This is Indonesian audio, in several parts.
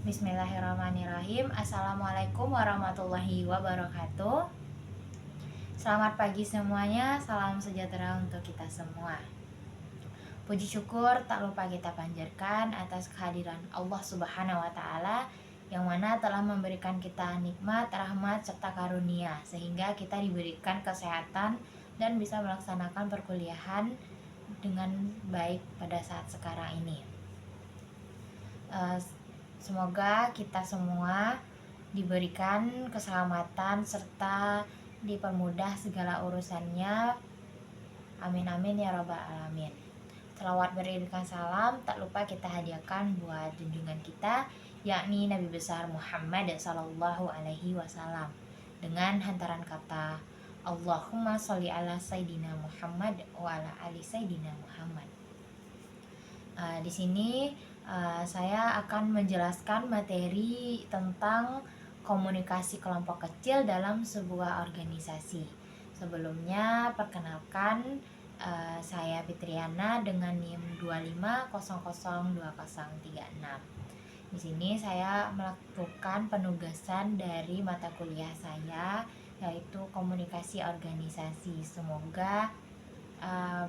Bismillahirrahmanirrahim. Assalamualaikum warahmatullahi wabarakatuh. Selamat pagi semuanya, salam sejahtera untuk kita semua. Puji syukur tak lupa kita panjatkan atas kehadiran Allah Subhanahu wa Ta'ala, yang mana telah memberikan kita nikmat, rahmat, serta karunia, sehingga kita diberikan kesehatan dan bisa melaksanakan perkuliahan dengan baik pada saat sekarang ini. Semoga kita semua diberikan keselamatan serta dipermudah segala urusannya. Amin amin ya rabbal alamin. Selawat beriringan salam tak lupa kita hadiahkan buat junjungan kita, yakni Nabi besar Muhammad sallallahu alaihi wasallam, dengan hantaran kata Allahumma sholli ala Sayyidina Muhammad wa ala ali Sayyidina Muhammad. Di sini saya akan menjelaskan materi tentang komunikasi kelompok kecil dalam sebuah organisasi. Sebelumnya, perkenalkan, saya Fitriana dengan NIM 25002036. Di sini saya melakukan penugasan dari mata kuliah saya, yaitu komunikasi organisasi. Semoga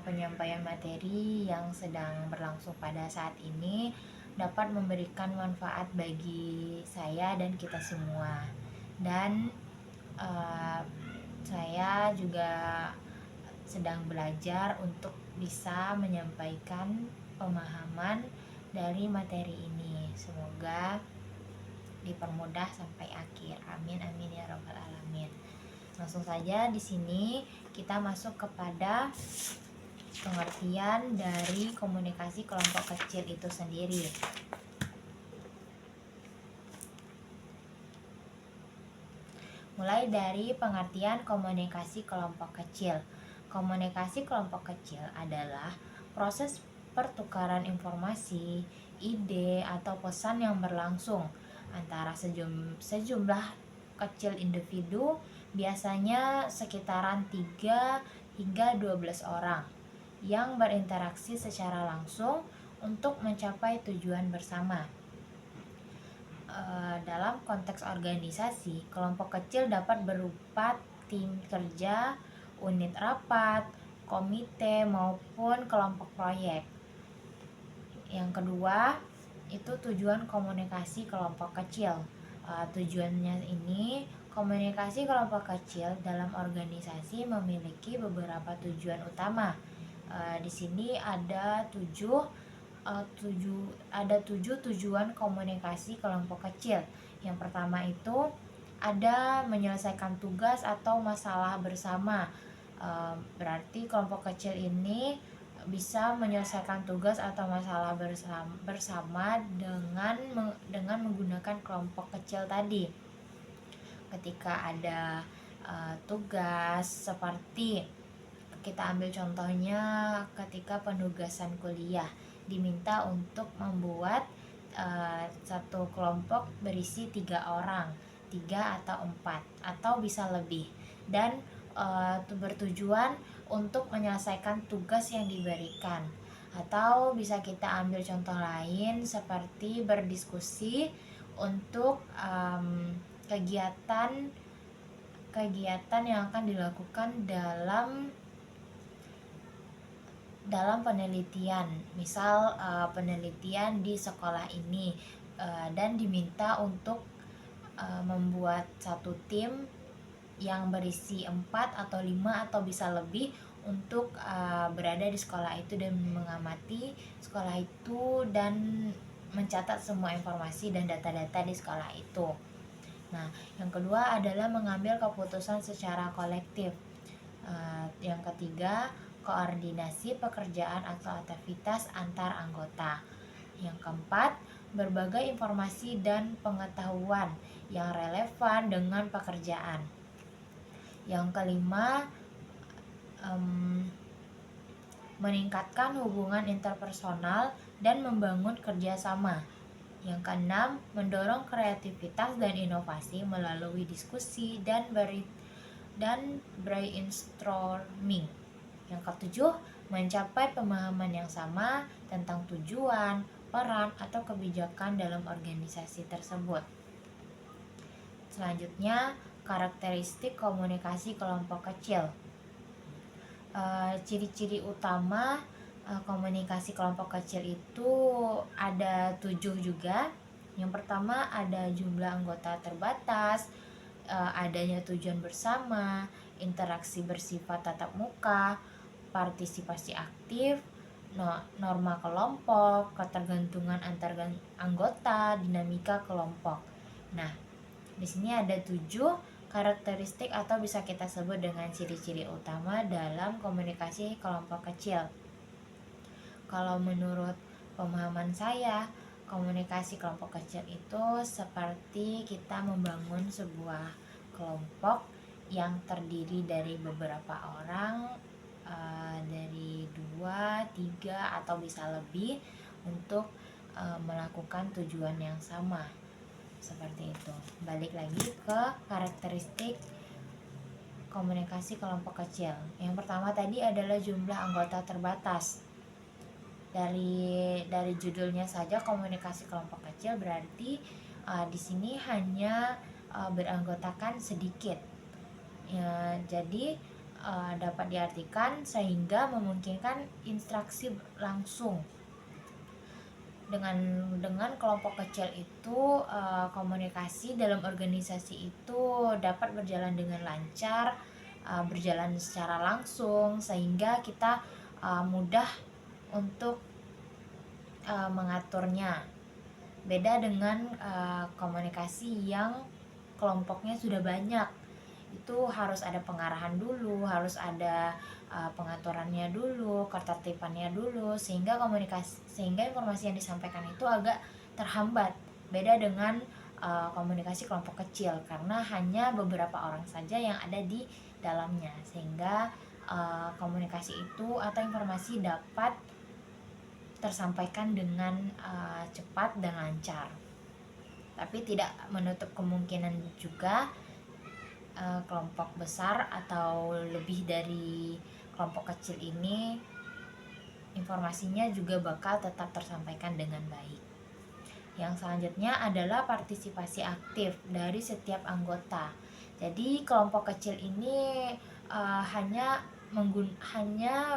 penyampaian materi yang sedang berlangsung pada saat ini dapat memberikan manfaat bagi saya dan kita semua. Dan saya juga sedang belajar untuk bisa menyampaikan pemahaman dari materi ini. Semoga dipermudah sampai akhir. Amin amin ya rabbal alamin. Langsung saja di sini kita masuk kepada pengertian dari komunikasi kelompok kecil itu sendiri. Mulai dari pengertian komunikasi kelompok kecil. Komunikasi kelompok kecil adalah proses pertukaran informasi, ide, atau pesan yang berlangsung antara sejumlah kecil individu, biasanya sekitaran 3 hingga 12 orang, yang berinteraksi secara langsung untuk mencapai tujuan bersama. Dalam konteks organisasi, kelompok kecil dapat berupa tim kerja, unit rapat, komite, maupun kelompok proyek. Yang kedua, itu tujuan komunikasi kelompok kecil. Tujuannya ini, komunikasi kelompok kecil dalam organisasi memiliki beberapa tujuan utama. Di sini ada tujuh tujuan komunikasi kelompok kecil. Yang pertama itu ada menyelesaikan tugas atau masalah bersama. Berarti kelompok kecil ini bisa menyelesaikan tugas atau masalah bersama dengan menggunakan kelompok kecil tadi. Ketika ada tugas, seperti kita ambil contohnya ketika penugasan kuliah, diminta untuk membuat satu kelompok berisi 3 orang, 3 atau 4 atau bisa lebih, dan bertujuan untuk menyelesaikan tugas yang diberikan. Atau bisa kita ambil contoh lain seperti berdiskusi untuk kegiatan yang akan dilakukan dalam penelitian. Misal penelitian di sekolah ini, dan diminta untuk membuat satu tim yang berisi 4 atau 5 atau bisa lebih untuk berada di sekolah itu dan mengamati sekolah itu dan mencatat semua informasi dan data-data di sekolah itu. Nah, yang kedua adalah mengambil keputusan secara kolektif. Yang ketiga, koordinasi pekerjaan atau aktivitas antar anggota. Yang keempat, berbagai informasi dan pengetahuan yang relevan dengan pekerjaan. Yang kelima, meningkatkan hubungan interpersonal dan membangun kerjasama. Yang keenam, mendorong kreativitas dan inovasi melalui diskusi dan brainstorming. Yang ketujuh, mencapai pemahaman yang sama tentang tujuan, peran, atau kebijakan dalam organisasi tersebut. Selanjutnya, karakteristik komunikasi kelompok kecil. Ciri-ciri utama komunikasi kelompok kecil itu ada 7 juga. Yang pertama, ada jumlah anggota terbatas, adanya tujuan bersama, interaksi bersifat tatap muka, partisipasi aktif, norma kelompok, ketergantungan antar anggota, dinamika kelompok. Nah, di sini ada 7 karakteristik atau bisa kita sebut dengan ciri-ciri utama dalam komunikasi kelompok kecil. Kalau menurut pemahaman saya, komunikasi kelompok kecil itu seperti kita membangun sebuah kelompok yang terdiri dari beberapa orang, dari 2, 3 atau bisa lebih untuk melakukan tujuan yang sama. Seperti itu. Balik lagi ke karakteristik komunikasi kelompok kecil. Yang pertama tadi adalah jumlah anggota terbatas. Dari judulnya saja komunikasi kelompok kecil berarti di sini hanya beranggotakan sedikit. Ya, jadi dapat diartikan sehingga memungkinkan interaksi langsung. Dengan kelompok kecil itu komunikasi dalam organisasi itu dapat berjalan dengan lancar, berjalan secara langsung sehingga kita mudah untuk mengaturnya. Beda dengan komunikasi yang kelompoknya sudah banyak, itu harus ada pengarahan dulu, harus ada pengaturannya dulu, ketertibannya dulu, sehingga informasi yang disampaikan itu agak terhambat. Beda dengan komunikasi kelompok kecil karena hanya beberapa orang saja yang ada di dalamnya, sehingga komunikasi itu atau informasi dapat tersampaikan dengan cepat dan lancar. Tapi tidak menutup kemungkinan juga kelompok besar atau lebih dari kelompok kecil ini informasinya juga bakal tetap tersampaikan dengan baik. Yang selanjutnya adalah partisipasi aktif dari setiap anggota. Jadi kelompok kecil ini hanya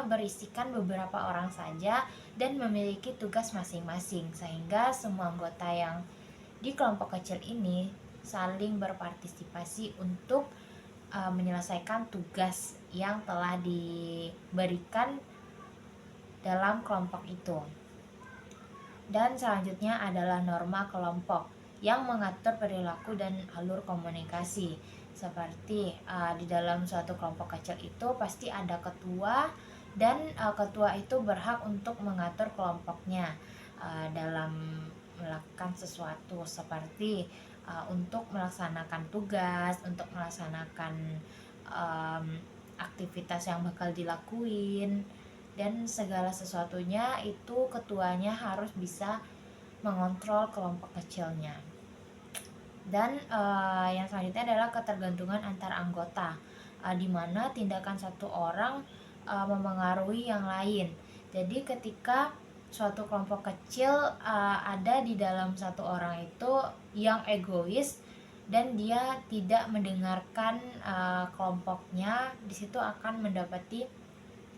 berisikan beberapa orang saja dan memiliki tugas masing-masing, sehingga semua anggota yang di kelompok kecil ini saling berpartisipasi untuk menyelesaikan tugas yang telah diberikan dalam kelompok itu. Dan selanjutnya adalah norma kelompok yang mengatur perilaku dan alur komunikasi. Seperti di dalam suatu kelompok kecil itu pasti ada ketua, dan ketua itu berhak untuk mengatur kelompoknya dalam melakukan sesuatu, seperti untuk melaksanakan tugas, untuk melaksanakan aktivitas yang bakal dilakuin, dan segala sesuatunya itu ketuanya harus bisa mengontrol kelompok kecilnya. Dan yang selanjutnya adalah ketergantungan antar anggota, di mana tindakan satu orang memengaruhi yang lain. Jadi ketika suatu kelompok kecil ada di dalam satu orang itu yang egois dan dia tidak mendengarkan kelompoknya, di situ akan mendapati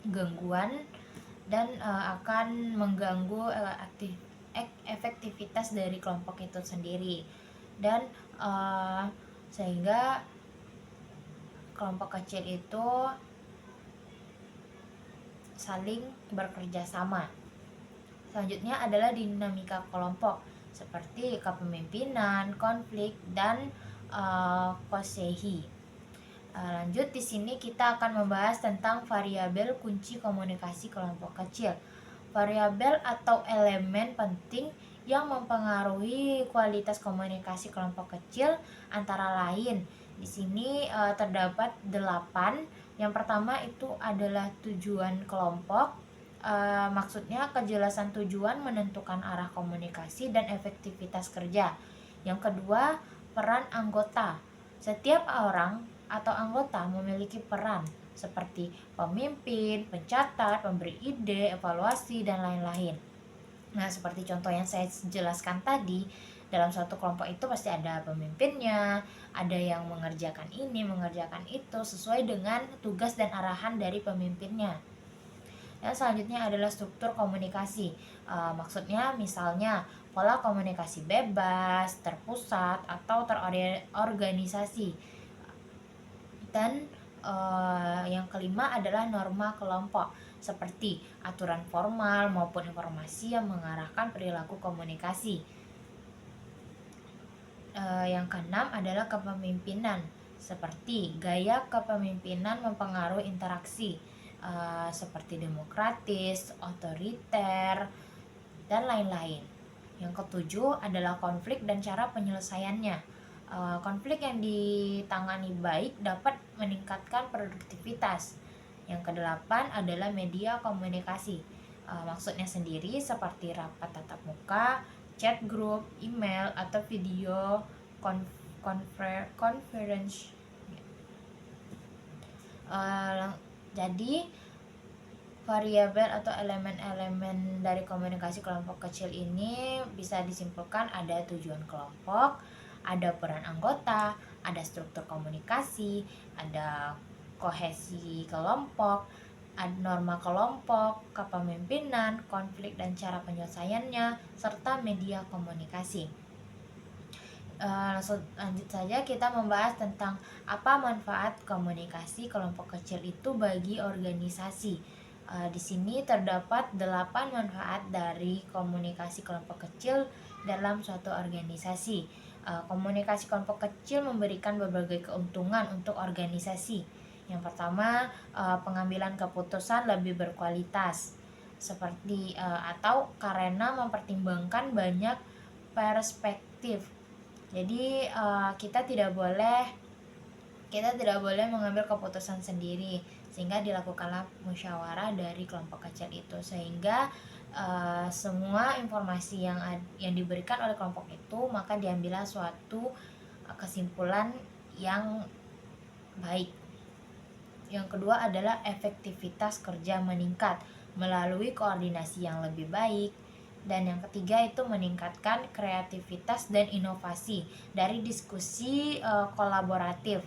gangguan dan akan mengganggu efektivitas dari kelompok itu sendiri, dan sehingga kelompok kecil itu saling bekerja sama. Selanjutnya adalah dinamika kelompok seperti kepemimpinan, konflik, dan kosehi. Lanjut, di sini kita akan membahas tentang variabel kunci komunikasi kelompok kecil. Variabel atau elemen penting yang mempengaruhi kualitas komunikasi kelompok kecil antara lain di sini terdapat 8. Yang pertama itu adalah tujuan kelompok. Maksudnya kejelasan tujuan menentukan arah komunikasi dan efektivitas kerja. Yang kedua, peran anggota. Setiap orang atau anggota memiliki peran seperti pemimpin, pencatat, pemberi ide, evaluasi, dan lain-lain. Nah, seperti contoh yang saya jelaskan tadi, dalam suatu kelompok itu pasti ada pemimpinnya, ada yang mengerjakan ini, mengerjakan itu sesuai dengan tugas dan arahan dari pemimpinnya. Yang selanjutnya adalah struktur komunikasi. Maksudnya misalnya pola komunikasi bebas, terpusat, atau terorganisasi. Dan yang kelima adalah norma kelompok, seperti aturan formal maupun informasi yang mengarahkan perilaku komunikasi. Yang keenam adalah kepemimpinan, seperti gaya kepemimpinan mempengaruhi interaksi, seperti demokratis, otoriter, dan lain-lain. Yang ketujuh adalah konflik dan cara penyelesaiannya. Konflik yang ditangani baik dapat meningkatkan produktivitas. Yang kedelapan adalah media komunikasi. Maksudnya sendiri seperti rapat tatap muka, chat grup, email, atau video conference. Jadi variabel atau elemen-elemen dari komunikasi kelompok kecil ini bisa disimpulkan ada tujuan kelompok, ada peran anggota, ada struktur komunikasi, ada kohesi kelompok, ada norma kelompok, kepemimpinan, konflik dan cara penyelesaiannya, serta media komunikasi. Lanjut saja kita membahas tentang apa manfaat komunikasi kelompok kecil itu bagi organisasi. Di sini terdapat 8 manfaat dari komunikasi kelompok kecil dalam suatu organisasi. Komunikasi kelompok kecil memberikan berbagai keuntungan untuk organisasi. Yang pertama, pengambilan keputusan lebih berkualitas, seperti atau karena mempertimbangkan banyak perspektif. Jadi kita tidak boleh mengambil keputusan sendiri, sehingga dilakukanlah musyawarah dari kelompok kecil itu, sehingga semua informasi yang diberikan oleh kelompok itu maka diambillah suatu kesimpulan yang baik. Yang kedua adalah efektivitas kerja meningkat melalui koordinasi yang lebih baik. Dan yang ketiga itu meningkatkan kreativitas dan inovasi dari diskusi kolaboratif.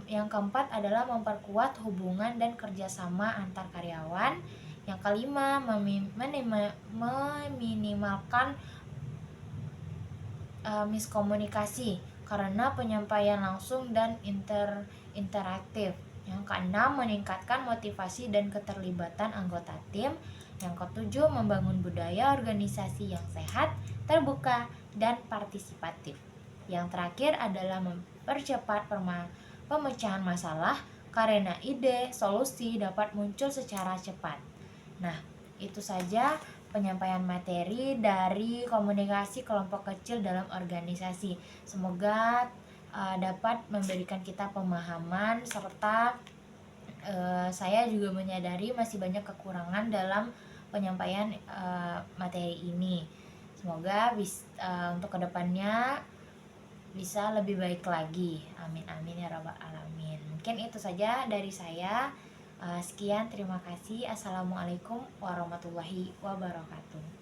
Yang keempat adalah memperkuat hubungan dan kerjasama antar karyawan. Yang kelima, meminimalkan miskomunikasi karena penyampaian langsung dan interaktif. Yang keenam, meningkatkan motivasi dan keterlibatan anggota tim. Yang ketujuh, membangun budaya organisasi yang sehat, terbuka, dan partisipatif. Yang terakhir adalah mempercepat pemecahan masalah karena ide solusi dapat muncul secara cepat. Nah, itu saja penyampaian materi dari komunikasi kelompok kecil dalam organisasi. Semoga dapat memberikan kita pemahaman, serta saya juga menyadari masih banyak kekurangan dalam penyampaian materi ini. Semoga untuk kedepannya bisa lebih baik lagi. Amin amin ya rabbal alamin. Mungkin itu saja dari saya. Sekian, terima kasih. Assalamualaikum warahmatullahi wabarakatuh.